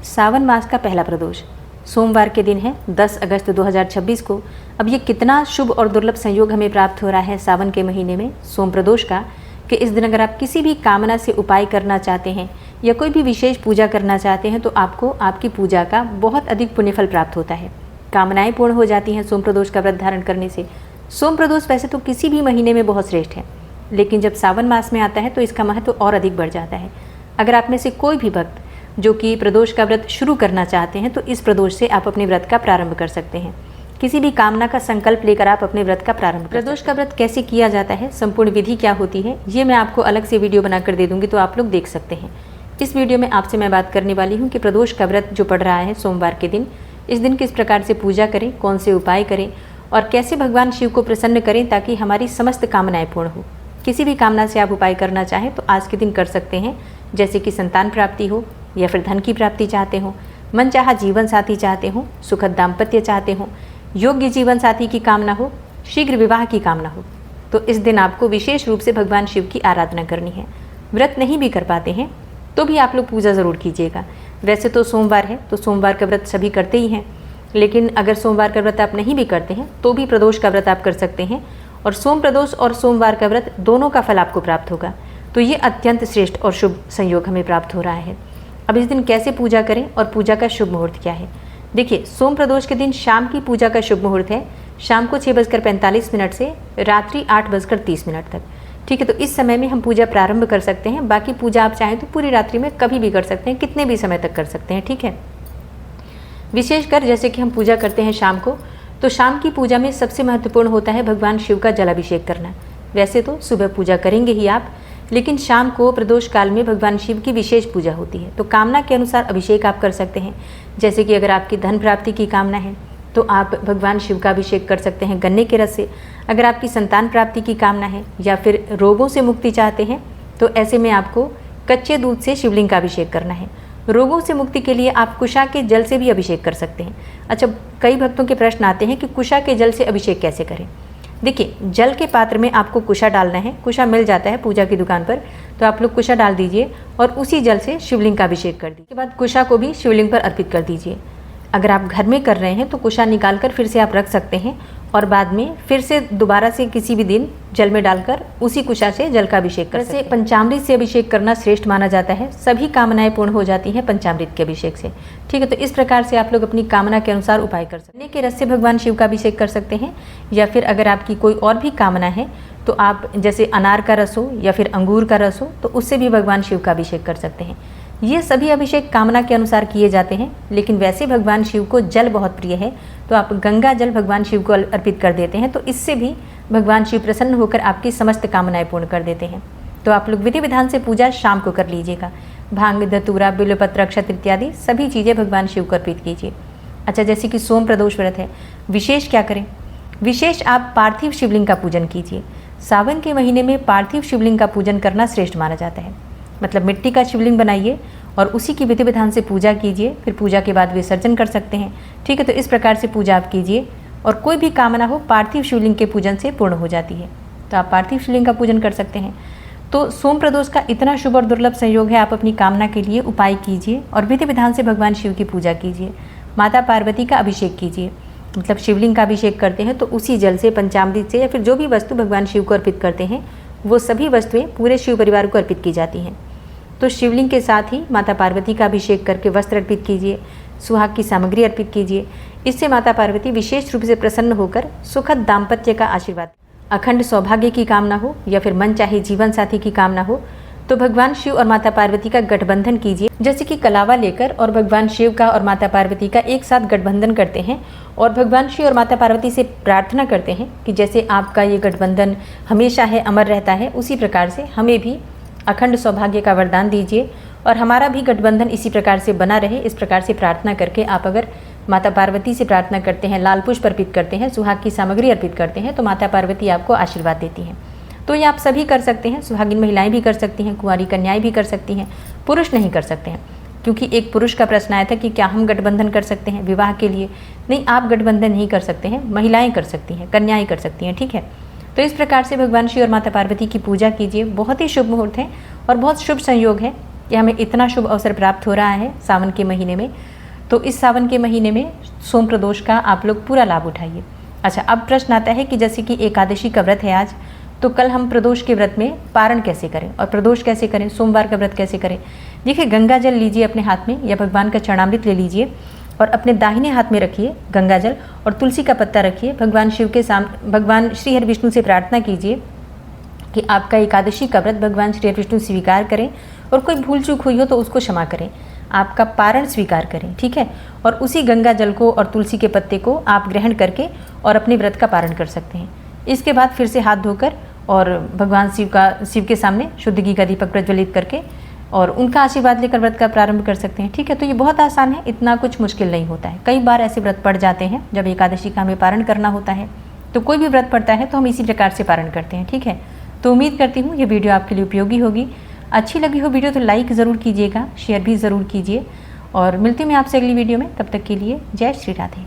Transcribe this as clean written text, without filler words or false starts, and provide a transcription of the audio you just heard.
सावन मास का पहला प्रदोष सोमवार के दिन है 10 अगस्त 2026 को। अब ये कितना शुभ और दुर्लभ संयोग हमें प्राप्त हो रहा है सावन के महीने में सोम प्रदोष का, कि इस दिन अगर आप किसी भी कामना से उपाय करना चाहते हैं या कोई भी विशेष पूजा करना चाहते हैं तो आपको आपकी पूजा का बहुत अधिक पुण्यफल प्राप्त होता है। कामनाएं पूर्ण हो जाती हैं सोम प्रदोष का व्रत धारण करने से। सोम प्रदोष वैसे तो किसी भी महीने में बहुत श्रेष्ठ है, लेकिन जब सावन मास में आता है तो इसका महत्व और अधिक बढ़ जाता है। अगर आप में से कोई भी भक्त जो कि प्रदोष का व्रत शुरू करना चाहते हैं तो इस प्रदोष से आप अपने व्रत का प्रारंभ कर सकते हैं। किसी भी कामना का संकल्प लेकर आप अपने व्रत का प्रारंभ। प्रदोष का व्रत कैसे किया जाता है, संपूर्ण विधि क्या होती है, ये मैं आपको अलग से वीडियो बनाकर दे दूंगी, तो आप लोग देख सकते हैं। इस वीडियो में आपसे मैं बात करने वाली हूँ कि प्रदोष का व्रत जो पड़ रहा है सोमवार के दिन, इस दिन किस प्रकार से पूजा करें, कौन से उपाय करें और कैसे भगवान शिव को प्रसन्न करें ताकि हमारी समस्त कामनाएं पूर्ण हो। किसी भी कामना से आप उपाय करना चाहें तो आज के दिन कर सकते हैं, जैसे कि संतान प्राप्ति हो या फिर धन की प्राप्ति चाहते हो, मनचाहा जीवन साथी चाहते हो, सुखद दाम्पत्य चाहते हो, योग्य जीवन साथी की कामना हो, शीघ्र विवाह की कामना हो, तो इस दिन आपको विशेष रूप से भगवान शिव की आराधना करनी है। व्रत नहीं भी कर पाते हैं तो भी आप लोग पूजा ज़रूर कीजिएगा। वैसे तो सोमवार है तो सोमवार का व्रत सभी करते ही हैं, लेकिन अगर सोमवार का व्रत आप नहीं भी करते हैं तो भी प्रदोष का व्रत आप कर सकते हैं और सोम प्रदोष और सोमवार का व्रत दोनों का फल आपको प्राप्त होगा। तो ये अत्यंत श्रेष्ठ और शुभ संयोग हमें प्राप्त हो रहा है। अब इस दिन कैसे पूजा करें और पूजा का शुभ मुहूर्त क्या है। देखिए, सोम प्रदोष के दिन शाम की पूजा का शुभ मुहूर्त है शाम को 6:45 से रात्रि 8:30 तक। ठीक है, तो इस समय में हम पूजा प्रारंभ कर सकते हैं। बाकी पूजा आप चाहें तो पूरी रात्रि में कभी भी कर सकते हैं, कितने भी समय तक कर सकते हैं। ठीक है, विशेषकर जैसे कि हम पूजा करते हैं शाम को, तो शाम की पूजा में सबसे महत्वपूर्ण होता है भगवान शिव का जलाभिषेक करना। वैसे तो सुबह पूजा करेंगे ही आप, लेकिन शाम को प्रदोष काल में भगवान शिव की विशेष पूजा होती है। तो कामना के अनुसार अभिषेक आप कर सकते हैं। जैसे कि अगर आपकी धन प्राप्ति की कामना है तो आप भगवान शिव का अभिषेक कर सकते हैं गन्ने के रस से। अगर आपकी संतान प्राप्ति की कामना है या फिर रोगों से मुक्ति चाहते हैं तो ऐसे में आपको कच्चे दूध से शिवलिंग का अभिषेक करना है। रोगों से मुक्ति के लिए आप कुशा के जल से भी अभिषेक कर सकते हैं। अच्छा, कई भक्तों के प्रश्न आते हैं कि कुशा के जल से अभिषेक कैसे करें। देखिए, जल के पात्र में आपको कुशा डालना है। कुशा मिल जाता है पूजा की दुकान पर, तो आप लोग कुशा डाल दीजिए और उसी जल से शिवलिंग का अभिषेक कर दीजिए। उसके बाद कुशा को भी शिवलिंग पर अर्पित कर दीजिए। अगर आप घर में कर रहे हैं तो कुशा निकाल कर फिर से आप रख सकते हैं और बाद में फिर से दोबारा से किसी भी दिन जल में डालकर उसी कुशा से जल का अभिषेक कर सकते हैं। पंचामृत से अभिषेक करना श्रेष्ठ माना जाता है। सभी कामनाएं पूर्ण हो जाती हैं पंचामृत के अभिषेक से। ठीक है, तो इस प्रकार से आप लोग अपनी कामना के अनुसार उपाय कर सकते हैं। गन्ने के रस से भगवान शिव का अभिषेक कर सकते हैं, या फिर अगर आपकी कोई और भी कामना है तो आप जैसे अनार का रस हो या फिर अंगूर का रस हो तो उससे भी भगवान शिव का अभिषेक कर सकते हैं। ये सभी अभिषेक कामना के अनुसार किए जाते हैं, लेकिन वैसे भगवान शिव को जल बहुत प्रिय है तो आप गंगा जल भगवान शिव को अर्पित कर देते हैं, तो इससे भी भगवान शिव प्रसन्न होकर आपकी समस्त कामनाएं पूर्ण कर देते हैं। तो आप लोग विधि विधान से पूजा शाम को कर लीजिएगा। भांग, धतूरा, बिल्वपत्र, अक्षत इत्यादि सभी चीज़ें भगवान शिव को अर्पित कीजिए। अच्छा, जैसे कि सोम प्रदोष व्रत है, विशेष क्या करें? विशेष आप पार्थिव शिवलिंग का पूजन कीजिए। सावन के महीने में पार्थिव शिवलिंग का पूजन करना श्रेष्ठ माना जाता है। मतलब मिट्टी का शिवलिंग बनाइए और उसी की विधि विधान से पूजा कीजिए, फिर पूजा के बाद विसर्जन कर सकते हैं। ठीक है, तो इस प्रकार से पूजा आप कीजिए और कोई भी कामना हो पार्थिव शिवलिंग के पूजन से पूर्ण हो जाती है। तो आप पार्थिव शिवलिंग का पूजन कर सकते हैं। तो सोम प्रदोष का इतना शुभ और दुर्लभ संयोग है, आप अपनी कामना के लिए उपाय कीजिए और विधि विधान से भगवान शिव की पूजा कीजिए। माता पार्वती का अभिषेक कीजिए। मतलब शिवलिंग का अभिषेक करते हैं तो उसी जल से, पंचामृत से या फिर जो भी वस्तु भगवान शिव को अर्पित करते हैं वो सभी वस्तुएं पूरे शिव परिवार को अर्पित की जाती हैं। तो शिवलिंग के साथ ही माता पार्वती का अभिषेक करके वस्त्र अर्पित कीजिए, सुहाग की सामग्री अर्पित कीजिए। इससे माता पार्वती विशेष रूप से प्रसन्न होकर सुखद दाम्पत्य का आशीर्वाद, अखंड सौभाग्य की कामना हो या फिर मन चाहे जीवन साथी की कामना हो तो भगवान शिव और माता पार्वती का गठबंधन कीजिए। जैसे कि कलावा लेकर और भगवान शिव का और माता पार्वती का एक साथ गठबंधन करते हैं और भगवान शिव और माता पार्वती से प्रार्थना करते हैं कि जैसे आपका ये गठबंधन हमेशा है, अमर रहता है, उसी प्रकार से हमें भी अखंड सौभाग्य का वरदान दीजिए और हमारा भी गठबंधन इसी प्रकार से बना रहे। इस प्रकार से प्रार्थना करके आप अगर माता पार्वती से प्रार्थना करते हैं, लाल पुष्प अर्पित करते हैं, सुहाग की सामग्री अर्पित करते हैं तो माता पार्वती आपको आशीर्वाद देती हैं। तो ये आप सभी कर सकते हैं। सुहागिन महिलाएं भी कर सकती हैं, कुंवारी कन्याएं भी कर सकती हैं, पुरुष नहीं कर सकते हैं। क्योंकि एक पुरुष का प्रश्न आया था कि क्या हम गठबंधन कर सकते हैं विवाह के लिए। नहीं, आप गठबंधन नहीं कर सकते हैं, महिलाएं कर सकती हैं, कन्याएं कर सकती हैं। ठीक है, तो इस प्रकार से भगवान शिव और माता पार्वती की पूजा कीजिए। बहुत ही शुभ मुहूर्त है और बहुत शुभ संयोग है। कि हमें इतना शुभ अवसर प्राप्त हो रहा है सावन के महीने में, तो इस सावन के महीने में सोम प्रदोष का आप लोग पूरा लाभ उठाइए। अच्छा, अब प्रश्न आता है कि जैसे कि एकादशी का व्रत है आज, तो कल हम प्रदोष के व्रत में पारण कैसे करें और प्रदोष कैसे करें, सोमवार का व्रत कैसे करें। देखिए, गंगा जल लीजिए अपने हाथ में या भगवान का चरणामृत ले लीजिए और अपने दाहिने हाथ में रखिए गंगा जल और तुलसी का पत्ता रखिए। भगवान शिव के सामने भगवान श्री हरि विष्णु से प्रार्थना कीजिए कि आपका एकादशी का व्रत भगवान श्री हरि विष्णु स्वीकार करें और कोई भूल चूक हुई हो तो उसको क्षमा करें, आपका पारण स्वीकार करें, ठीक है। और उसी गंगा जल को और तुलसी के पत्ते को आप ग्रहण करके और अपने व्रत का पारण कर सकते हैं। इसके बाद फिर से हाथ धोकर और भगवान शिव के सामने शुद्ध घी का दीपक प्रज्वलित करके और उनका आशीर्वाद लेकर व्रत का प्रारंभ कर सकते हैं, ठीक है। तो ये बहुत आसान है, इतना कुछ मुश्किल नहीं होता है। कई बार ऐसे व्रत पड़ जाते हैं जब एकादशी का हमें पारण करना होता है, तो कोई भी व्रत पड़ता है तो हम इसी प्रकार से पारण करते हैं, ठीक है। तो उम्मीद करती हूँ ये वीडियो आपके लिए उपयोगी होगी। अच्छी लगी हो वीडियो तो लाइक ज़रूर कीजिएगा, शेयर भी ज़रूर कीजिए और मिलती हूँ मैं आपसे अगली वीडियो में। तब तक के लिए जय श्री राधे।